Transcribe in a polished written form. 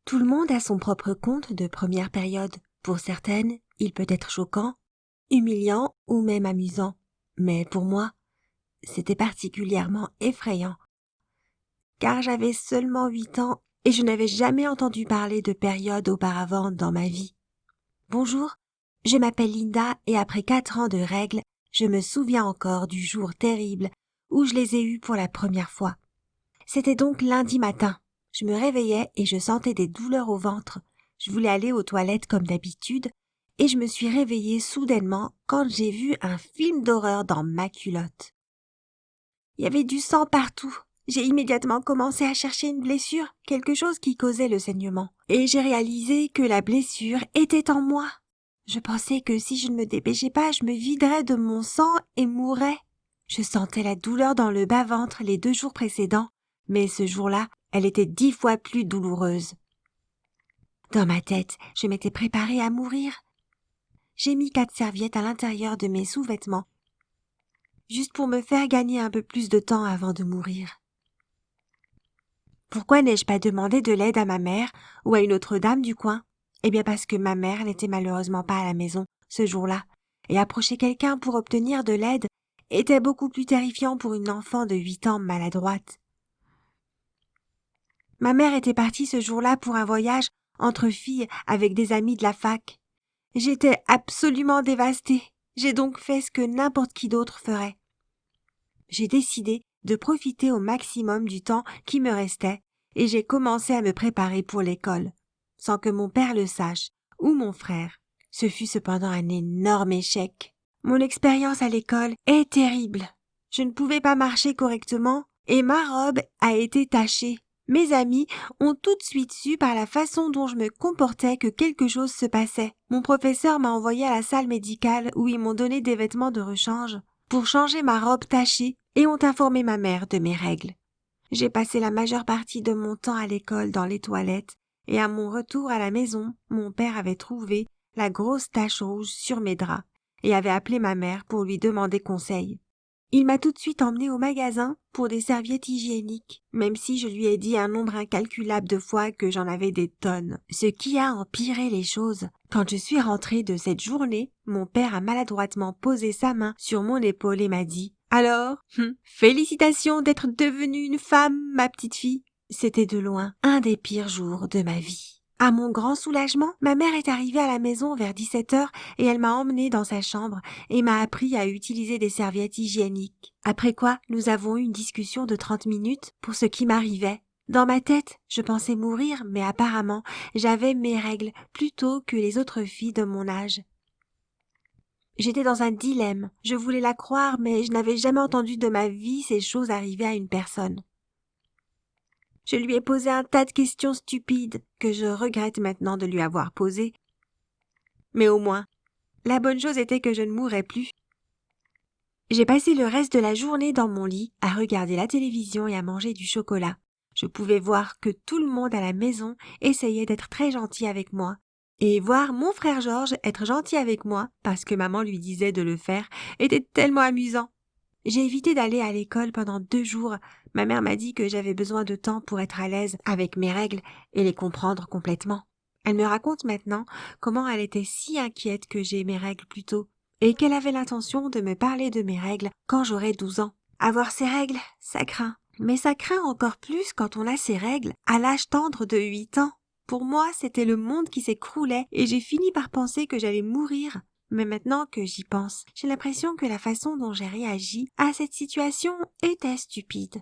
Tout le monde a son propre conte de première période. Pour certaines, il peut être choquant, humiliant ou même amusant. Mais pour moi, c'était particulièrement effrayant. Car j'avais seulement 8 ans et je n'avais jamais entendu parler de période auparavant dans ma vie. Bonjour, je m'appelle Linda et après 4 ans de règles, je me souviens encore du jour terrible où je les ai eus pour la première fois. C'était donc lundi matin. Je me réveillais et je sentais des douleurs au ventre. Je voulais aller aux toilettes comme d'habitude et je me suis réveillée soudainement quand j'ai vu un film d'horreur dans ma culotte. Il y avait du sang partout. J'ai immédiatement commencé à chercher une blessure, quelque chose qui causait le saignement. Et j'ai réalisé que la blessure était en moi. Je pensais que si je ne me dépêchais pas, je me viderais de mon sang et mourrais. Je sentais la douleur dans le bas-ventre les 2 jours précédents, mais ce jour-là, elle était 10 fois plus douloureuse. Dans ma tête, je m'étais préparée à mourir. J'ai mis 4 serviettes à l'intérieur de mes sous-vêtements, juste pour me faire gagner un peu plus de temps avant de mourir. Pourquoi n'ai-je pas demandé de l'aide à ma mère ou à une autre dame du coin? Eh bien parce que ma mère n'était malheureusement pas à la maison ce jour-là, et approcher quelqu'un pour obtenir de l'aide était beaucoup plus terrifiant pour une enfant de 8 ans maladroite. Ma mère était partie ce jour-là pour un voyage entre filles avec des amis de la fac. J'étais absolument dévastée. J'ai donc fait ce que n'importe qui d'autre ferait. J'ai décidé de profiter au maximum du temps qui me restait et j'ai commencé à me préparer pour l'école, sans que mon père le sache ou mon frère. Ce fut cependant un énorme échec. Mon expérience à l'école est terrible. Je ne pouvais pas marcher correctement et ma robe a été tachée. Mes amis ont tout de suite su par la façon dont je me comportais que quelque chose se passait. Mon professeur m'a envoyé à la salle médicale où ils m'ont donné des vêtements de rechange pour changer ma robe tachée et ont informé ma mère de mes règles. J'ai passé la majeure partie de mon temps à l'école dans les toilettes et à mon retour à la maison, mon père avait trouvé la grosse tache rouge sur mes draps et avait appelé ma mère pour lui demander conseil. Il m'a tout de suite emmenée au magasin pour des serviettes hygiéniques, même si je lui ai dit un nombre incalculable de fois que j'en avais des tonnes. Ce qui a empiré les choses. Quand je suis rentrée de cette journée, mon père a maladroitement posé sa main sur mon épaule et m'a dit « Alors, félicitations d'être devenue une femme, ma petite fille !» C'était de loin un des pires jours de ma vie. À mon grand soulagement, ma mère est arrivée à la maison vers 17h et elle m'a emmenée dans sa chambre et m'a appris à utiliser des serviettes hygiéniques. Après quoi, nous avons eu une discussion de 30 minutes pour ce qui m'arrivait. Dans ma tête, je pensais mourir, mais apparemment, j'avais mes règles plus tôt que les autres filles de mon âge. J'étais dans un dilemme. Je voulais la croire, mais je n'avais jamais entendu de ma vie ces choses arriver à une personne. Je lui ai posé un tas de questions stupides que je regrette maintenant de lui avoir posées. Mais au moins, la bonne chose était que je ne mourrais plus. J'ai passé le reste de la journée dans mon lit à regarder la télévision et à manger du chocolat. Je pouvais voir que tout le monde à la maison essayait d'être très gentil avec moi. Et voir mon frère Georges être gentil avec moi, parce que maman lui disait de le faire, était tellement amusant. J'ai évité d'aller à l'école pendant 2 jours. Ma mère m'a dit que j'avais besoin de temps pour être à l'aise avec mes règles et les comprendre complètement. Elle me raconte maintenant comment elle était si inquiète que j'ai mes règles plus tôt et qu'elle avait l'intention de me parler de mes règles quand j'aurai 12 ans. Avoir ses règles, ça craint. Mais ça craint encore plus quand on a ses règles à l'âge tendre de 8 ans. Pour moi, c'était le monde qui s'écroulait et j'ai fini par penser que j'allais mourir. Mais maintenant que j'y pense, j'ai l'impression que la façon dont j'ai réagi à cette situation était stupide.